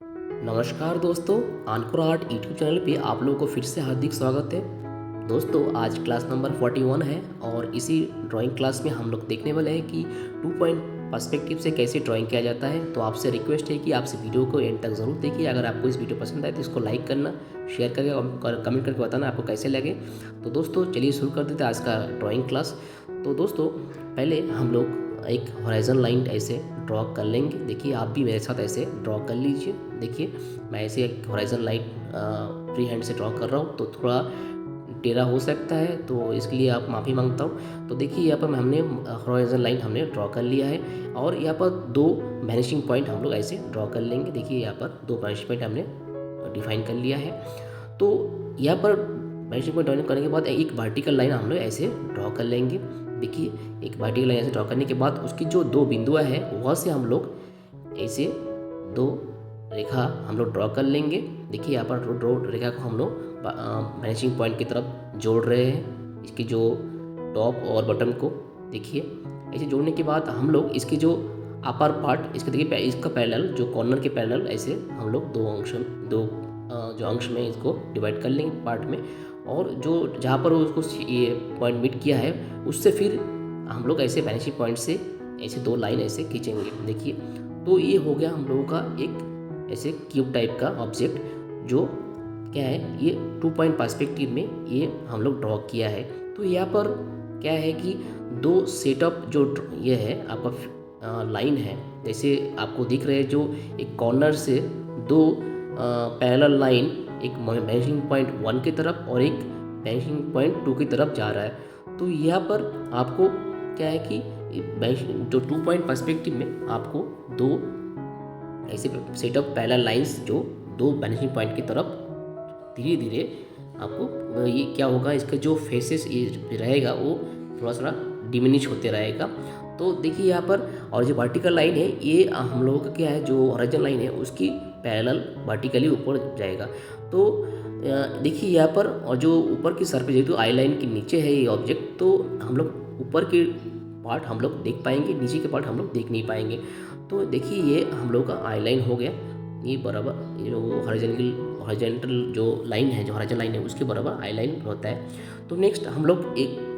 नमस्कार दोस्तों, आनकोर art YouTube channel पे आप लोगों को फिर से हार्दिक स्वागत है। दोस्तों, आज क्लास नंबर 41 है और इसी ड्राइंग क्लास में हम लोग देखने वाले हैं कि 2 पॉइंट पर्सपेक्टिव से कैसे ड्राइंग किया जाता है। तो आपसे रिक्वेस्ट है कि आपसे वीडियो को एंड तक ज़रूर देखिए। अगर आपको इस वीडियो पसंद आए तो इसको लाइक करना, शेयर करके और कमेंट करके बताना आपको कैसे लगे। तो दोस्तों चलिए शुरू कर देते हैं आज का ड्राइंग क्लास। तो दोस्तों पहले हम लोग एक हॉराइजन लाइन ऐसे ड्रॉ कर लेंगे। देखिए आप भी मेरे साथ ऐसे ड्रॉ कर लीजिए। देखिए मैं ऐसे एक हॉराइजन लाइन फ्री हैंड से ड्रॉ कर रहा हूँ, तो थोड़ा टेढ़ा हो सकता है, तो इसके लिए आप माफ़ी मांगता हूँ। तो देखिए यहाँ पर हमने हॉराइजन लाइन हमने ड्रॉ कर लिया है और यहाँ पर दो वैनिशिंग पॉइंट हम लोग ऐसे ड्रॉ कर लेंगे। देखिए यहाँ पर दो वैनिशिंग पॉइंट हमने डिफाइन कर लिया है। तो यहाँ पर वैनिशिंग पॉइंट ड्रॉ करने के बाद एक वर्टिकल लाइन हम लोग ऐसे ड्रॉ कर लेंगे। देखिए एक वर्टिकल लाइन ऐसे ड्रॉ करने के बाद उसकी जो दो बिंदुएं हैं वहाँ से हम लोग ऐसे दो रेखा हम लोग ड्रॉ कर लेंगे। देखिए यहाँ पर दो रेखा को हम लोग वैनिशिंग पॉइंट की तरफ जोड़ रहे हैं, इसकी जो टॉप और बटन को। देखिए ऐसे जोड़ने के बाद हम लोग इसकी जो अपर पार्ट, इसके देखिए इसका पैरेलल, जो कॉर्नर के पैरेलल ऐसे हम लोग जो अंश में इसको डिवाइड कर लेंगे पार्ट में। और जो जहाँ पर उसको ये पॉइंट मीट किया है उससे फिर हम लोग ऐसे वैनिशिंग पॉइंट से ऐसे दो लाइन ऐसे खींचेंगे। देखिए तो ये हो गया हम लोगों का एक ऐसे क्यूब टाइप का ऑब्जेक्ट, जो क्या है ये 2 पॉइंट पर्सपेक्टिव में ये हम लोग ड्रॉ किया है। तो यहाँ पर क्या है कि दो सेटअप जो ये है आपका लाइन है, जैसे आपको दिख रहे हैं, जो एक कॉर्नर से दो पैरेलल लाइन, एक वैनिशिंग पॉइंट 1 की तरफ और एक वैनिशिंग पॉइंट 2 की तरफ जा रहा है। तो यहाँ पर आपको क्या है कि जो 2 पॉइंट पर्सपेक्टिव में आपको दो ऐसे सेटअप पैरेलल लाइंस जो दो वैनिशिंग पॉइंट की तरफ धीरे धीरे आपको ये क्या होगा, इसका जो फेसेस ये रहेगा वो थोड़ा थोड़ा डिमिनिश होते रहेगा। तो देखिए यहाँ पर, और जो वर्टिकल लाइन है ये हम लोगों का क्या है, जो हॉरिजॉन्टल लाइन है उसकी पैरेलल वर्टिकली ऊपर जाएगा। तो देखिए यहाँ पर, और जो ऊपर की सरफेस है तो आई लाइन के नीचे है ये ऑब्जेक्ट, तो हम लोग ऊपर के पार्ट हम लोग देख पाएंगे, नीचे के पार्ट हम लोग देख नहीं पाएंगे। तो देखिए ये हम लोग का आई लाइन हो गया, ये बराबर जो हॉरिजॉन्टल जो लाइन है, जो हॉरिजॉन्टल लाइन है उसके बराबर आई लाइन होता है। तो नेक्स्ट हम लोग एक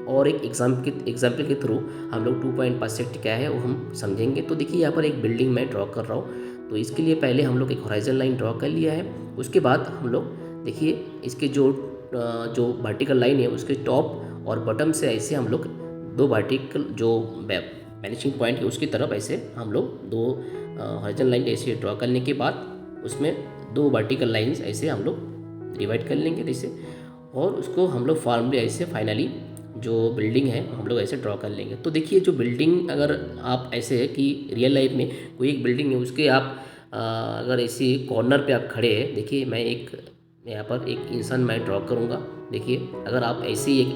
एग्जाम्पल के थ्रू हम लोग 2 पॉइंट पर्सपेक्टिव क्या है वो हम समझेंगे। तो देखिए यहाँ पर एक बिल्डिंग मैं ड्रॉ कर रहा हूँ। तो इसके लिए पहले हम लोग एक हॉरिजॉन्टल लाइन ड्रॉ कर लिया है। उसके बाद हम लोग देखिए इसके जो वर्टिकल लाइन है उसके टॉप और बॉटम से ऐसे हम लोग दो वर्टिकल जो वैनिशिंग पॉइंट है उसकी तरफ ऐसे हम लोग दो हॉरिजॉन्टल लाइन ऐसे ड्रॉ करने के बाद उसमें दो वर्टिकल लाइंस ऐसे हम लोग डिवाइड कर लेंगे जैसे, और उसको हम लोग फॉर्मली ऐसे फाइनली जो बिल्डिंग है हम लोग ऐसे ड्रॉ कर लेंगे। तो देखिए जो बिल्डिंग, अगर आप ऐसे है कि रियल लाइफ में कोई एक बिल्डिंग है उसके आप अगर ऐसी कॉर्नर पे आप खड़े हैं, देखिए मैं यहाँ पर एक इंसान मैं ड्रॉ करूँगा। देखिए अगर आप ऐसी एक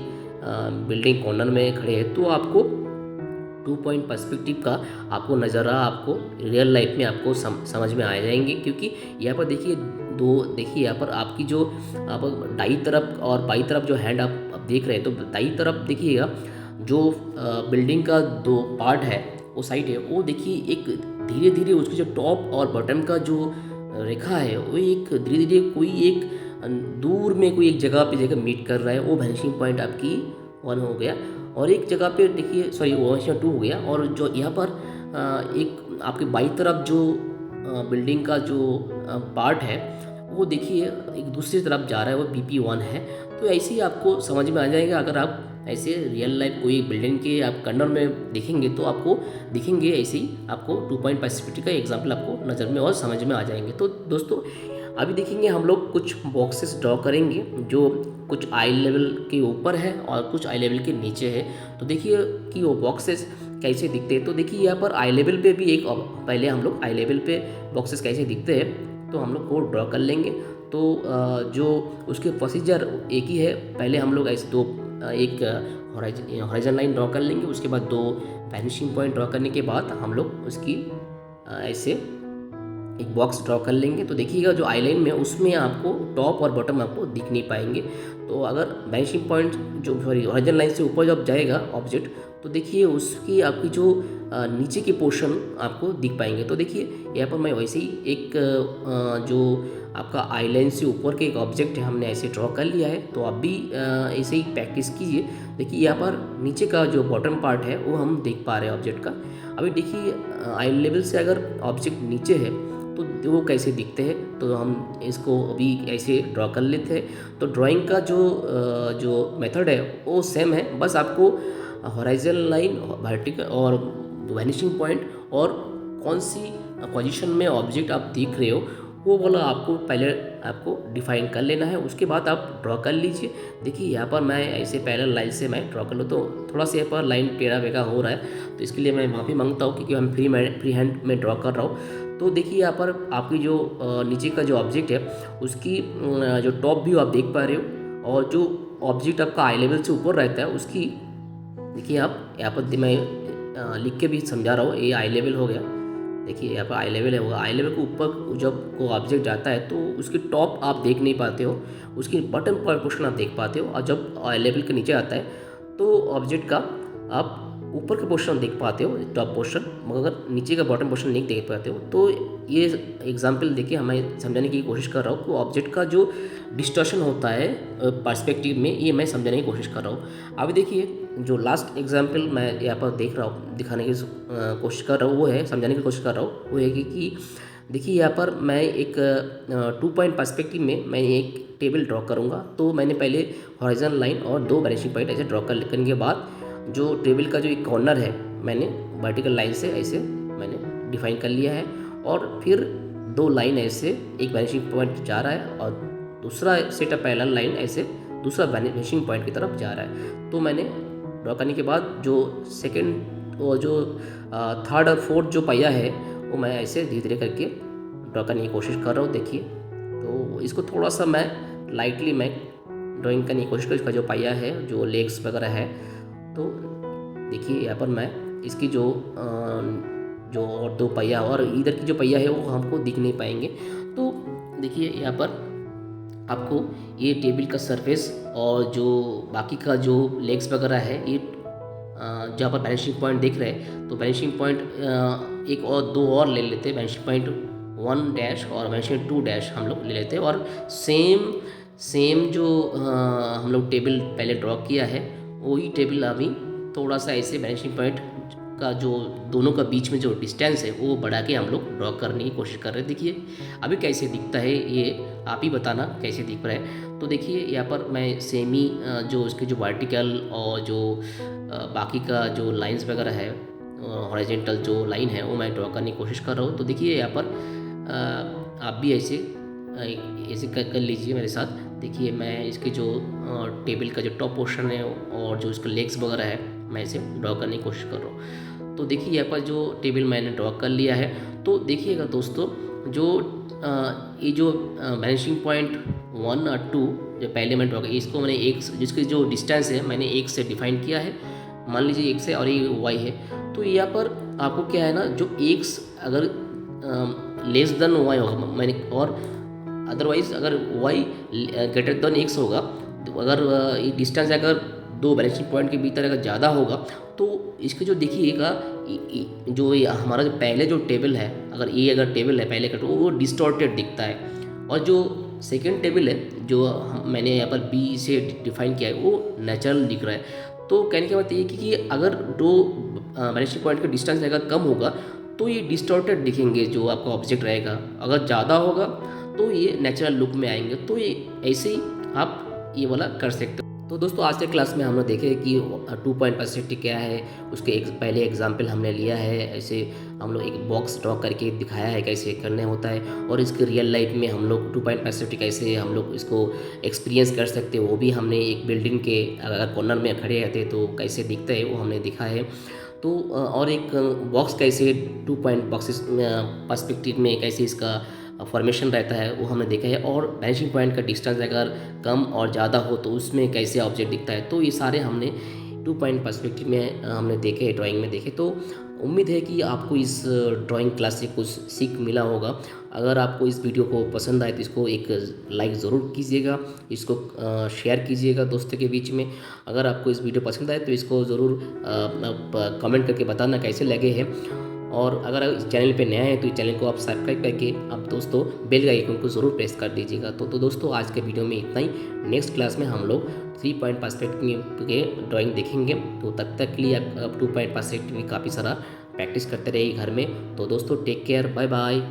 बिल्डिंग कॉर्नर में खड़े हैं तो आपको 2 पॉइंट पर्सपेक्टिव का आपको नज़ारा आपको रियल लाइफ में आपको समझ में आ जाएंगे। क्योंकि यहाँ पर देखिए यहाँ पर आपकी जो आप दाई तरफ और बाई तरफ जो हैंड आप देख रहे हैं, तो दाई तरफ देखिएगा जो बिल्डिंग का दो पार्ट है वो साइड है, वो देखिए एक धीरे धीरे उसकी जो टॉप और बॉटम का जो रेखा है वो एक धीरे धीरे कोई एक दूर में कोई एक जगह मीट कर रहा है। वो वैनिशिंग पॉइंट आपकी 1 हो गया, और एक जगह पे देखिए सॉरी वो 2 हो गया। और जो यहाँ पर एक आपके बाई तरफ जो बिल्डिंग का जो पार्ट है वो देखिए एक दूसरी तरफ जा रहा है, वो BP1 है। तो ऐसे ही आपको समझ में आ जाएगा। अगर आप ऐसे रियल लाइफ कोई बिल्डिंग के आप कॉर्नर में देखेंगे तो आपको दिखेंगे ऐसे ही, आपको 2 पॉइंट पर्सपेक्टिव का एग्जाम्पल आपको नज़र में और समझ में आ जाएंगे। तो दोस्तों अभी देखेंगे हम लोग कुछ बॉक्सेस ड्रॉ करेंगे जो कुछ आई लेवल के ऊपर है और कुछ आई लेवल के नीचे है। तो देखिए कि वो बॉक्सेस कैसे दिखते हैं। तो देखिए यहाँ पर आई लेवल पे भी पहले हम लोग आई लेवल पे बॉक्सेस कैसे दिखते हैं तो हम लोग को ड्रॉ कर लेंगे। तो जो उसके प्रोसीजर एक ही है, पहले हम लोग ऐसे एक हॉरिजॉन्टल लाइन ड्रॉ कर लेंगे। उसके बाद दो वैनिशिंग पॉइंट ड्रॉ करने के बाद हम लोग उसकी ऐसे एक बॉक्स ड्रॉ कर लेंगे। तो देखिएगा जो आई लाइन में उसमें आपको टॉप और बॉटम आपको दिख नहीं पाएंगे। तो अगर वैनिशिंग पॉइंट जो सॉरी हॉरिजॉन्टल लाइन से ऊपर जब जाएगा ऑब्जेक्ट, तो देखिए उसकी आपकी जो नीचे के पोर्शन आपको दिख पाएंगे। तो देखिए यहाँ पर मैं वैसे ही एक जो आपका आई लाइन से ऊपर के एक ऑब्जेक्ट है हमने ऐसे ड्रॉ कर लिया है। तो आप भी ऐसे ही प्रैक्टिस कीजिए। देखिए यहाँ पर नीचे का जो बॉटम पार्ट है वो हम देख पा रहे हैं ऑब्जेक्ट का। अभी देखिए आई लेवल से अगर ऑब्जेक्ट नीचे है तो वो कैसे दिखते हैं, तो हम इसको अभी ऐसे ड्रॉ कर लेते हैं। तो ड्राइंग का जो मेथड है वो सेम है, बस आपको हॉराइजॉन्टल लाइन, वर्टिकल और वैनिशिंग पॉइंट और कौन सी पोजीशन में ऑब्जेक्ट आप देख रहे हो वो वाला आपको पहले आपको डिफाइन कर लेना है, उसके बाद आप ड्रॉ कर लीजिए। देखिए यहाँ पर मैं ऐसे पैरेलल लाइन से मैं ड्रॉ कर लूँ तो थोड़ा सा यहाँ पर लाइन टेढ़ा बेका हो रहा है, तो इसके लिए मैं माफ़ी मांगता हूँ क्योंकि हम फ्री हैंड में ड्रॉ कर रहा हूँ। तो देखिए यहाँ पर आपकी जो नीचे का जो ऑब्जेक्ट है उसकी जो टॉप व्यू आप देख पा रहे हो, और जो ऑब्जेक्ट आपका आई लेवल से ऊपर रहता है उसकी देखिए आप यहाँ पर मैं लिख के भी समझा रहा हूँ। ये आई लेवल हो गया, देखिए यहाँ पर आई लेवल है, होगा आई लेवल के ऊपर जब को ऑब्जेक्ट जाता है तो उसकी टॉप आप देख नहीं पाते हो, उसकी बटन पोर्शन आप देख पाते हो। और जब आई लेवल के नीचे आता है तो ऑब्जेक्ट का आप ऊपर का पोर्शन देख पाते हो, टॉप पोर्शन, मगर नीचे का बॉटम पोर्शन नहीं देख पाते हो। तो ये एग्जांपल देखिए हमें समझाने की कोशिश कर रहा हूँ कि ऑब्जेक्ट का जो डिस्टॉर्शन होता है पर्सपेक्टिव में, ये मैं समझाने की कोशिश कर रहा हूँ। अभी देखिए जो लास्ट एग्जांपल मैं यहाँ पर देख रहा हूँ, दिखाने की कोशिश कर रहा हूँ, वो है समझाने की कोशिश कर रहा हूँ, वो है कि देखिए यहाँ पर मैं एक 2 पॉइंट पर्सपेक्टिव में मैं एक टेबल ड्रॉ करूँगा। तो मैंने पहले हॉरिजॉन्टल लाइन और 2 वैनिशिंग पॉइंट ऐसे ड्रॉ करने के बाद जो टेबल का जो एक कॉर्नर है मैंने वर्टिकल लाइन से ऐसे मैंने डिफाइन कर लिया है, और फिर 2 लाइन ऐसे, एक वैनिशिंग पॉइंट जा रहा है और दूसरा सेट ऑफ पैरेलल लाइन ऐसे दूसरा वैनिशिंग पॉइंट की तरफ जा रहा है। तो मैंने ड्रॉ करने के बाद जो सेकंड और जो थर्ड और फोर्थ जो पहिया है वो मैं ऐसे धीरे धीरे करके ड्रॉ करने की कोशिश कर रहा हूँ। देखिए तो इसको थोड़ा सा मैं लाइटली मैं ड्राइंग करने की कोशिश कर, इसका जो पहिया है, जो लेग्स वगैरह है, तो देखिए यहाँ पर मैं इसकी जो और 2 पहिया और इधर की जो पहिया है वो हमको दिख नहीं पाएंगे। तो देखिए यहाँ पर आपको ये टेबल का सरफेस और जो बाकी का जो लेग्स वगैरह है, ये जहाँ पर वैनिशिंग पॉइंट दिख रहे हैं तो वैनिशिंग पॉइंट एक और 2 और ले लेते हैं, वैनिशिंग पॉइंट 1 डैश और वैनिशिंग 2 डैश हम लोग ले लेते हैं, और सेम जो हम लोग टेबल पहले ड्रॉ किया है वही टेबल अभी थोड़ा सा ऐसे वैनिशिंग पॉइंट का जो दोनों का बीच में जो डिस्टेंस है वो बढ़ा के हम लोग ड्रॉ करने की कोशिश कर रहे हैं। देखिए अभी कैसे दिखता है ये आप ही बताना कैसे दिख रहा है। तो देखिए यहाँ पर मैं सेमी जो उसके जो वर्टिकल और जो बाकी का जो लाइंस वगैरह है, हॉरिजॉन्टल जो लाइन है वो मैं ड्रॉ करने की कोशिश कर रहा हूँ। तो देखिए यहाँ पर आप भी ऐसे कर लीजिए मेरे साथ। देखिए मैं इसके जो टेबल का जो टॉप पोर्शन है और जो इसका लेग्स वगैरह है मैं इसे ड्रॉ करने की कोशिश कर रहा हूँ। तो देखिए यहाँ पर जो टेबल मैंने ड्रॉ कर लिया है। तो देखिएगा दोस्तों, जो ये जो वैनिशिंग पॉइंट 1 और 2 जो पहले मैं ड्रॉ किया, इसको मैंने एक, जिसकी जो डिस्टेंस है मैंने 1 से डिफाइन किया है, मान लीजिए 1 से, और ये y है। तो यहाँ पर आपको क्या है ना, जो x अगर लेस देन y होगा मैंने, और अदरवाइज अगर y ग्रेटर देन x होगा, तो अगर ये डिस्टेंस अगर 2 वैनिशिंग पॉइंट के भीतर अगर ज़्यादा होगा तो इसके जो देखिएगा जो ये हमारा जो पहले जो टेबल है, अगर ये अगर टेबल है पहले का, तो वो डिस्टॉर्टेड दिखता है, और जो सेकेंड टेबल है जो मैंने यहाँ पर बी से डिफाइन किया है वो नेचुरल दिख रहा है। तो कहने की बात ये कि अगर 2 वैनिशिंग पॉइंट का डिस्टेंस अगर कम होगा तो ये डिस्टॉर्टेड दिखेंगे जो आपका ऑब्जेक्ट रहेगा, अगर ज़्यादा होगा तो ये नेचुरल लुक में आएंगे। तो ये ऐसे ही आप ये वाला कर सकते हो। तो दोस्तों आज के क्लास में हम लोग देखे कि 2 पॉइंट पर्सपेक्टिव क्या है, उसके एक पहले एग्जाम्पल हमने लिया है, ऐसे हम लोग एक बॉक्स ड्रॉ करके दिखाया है कैसे करने होता है, और इसके रियल लाइफ में हम लोग 2 पॉइंट पर्सपेक्टिव कैसे हम लोग इसको एक्सपीरियंस कर सकते हैं, वो भी हमने एक बिल्डिंग के अगर कॉर्नर में खड़े रहते तो कैसे दिखता है वो हमने दिखा है। तो और एक बॉक्स कैसे 2 पॉइंट बॉक्सेस पर्सपेक्टिव में कैसे इसका फॉर्मेशन रहता है वो हमने देखा है, और वैनिशिंग पॉइंट का डिस्टेंस अगर कम और ज़्यादा हो तो उसमें कैसे ऑब्जेक्ट दिखता है। तो ये सारे हमने 2 पॉइंट पर्सपेक्टिव में हमने देखे, ड्राइंग में देखे। तो उम्मीद है कि आपको इस ड्राइंग क्लास से कुछ सीख मिला होगा। अगर आपको इस वीडियो को पसंद आए तो इसको एक लाइक ज़रूर कीजिएगा, इसको शेयर कीजिएगा दोस्तों के बीच में। अगर आपको इस वीडियो पसंद आए तो इसको ज़रूर कमेंट करके बताना कैसे लगे हैं। और अगर इस चैनल पे नया है तो इस चैनल को आप सब्सक्राइब करके आप दोस्तों बेल का आइकन को ज़रूर प्रेस कर दीजिएगा। तो दोस्तों आज के वीडियो में इतना ही। नेक्स्ट क्लास में हम लोग 3 पॉइंट पर्सपेक्टिव के ड्राइंग देखेंगे। तो तब तक के लिए आप 2 पॉइंट पर्सपेक्टिव काफ़ी सारा प्रैक्टिस करते रहिए घर में। तो दोस्तों टेक केयर, बाय बाय।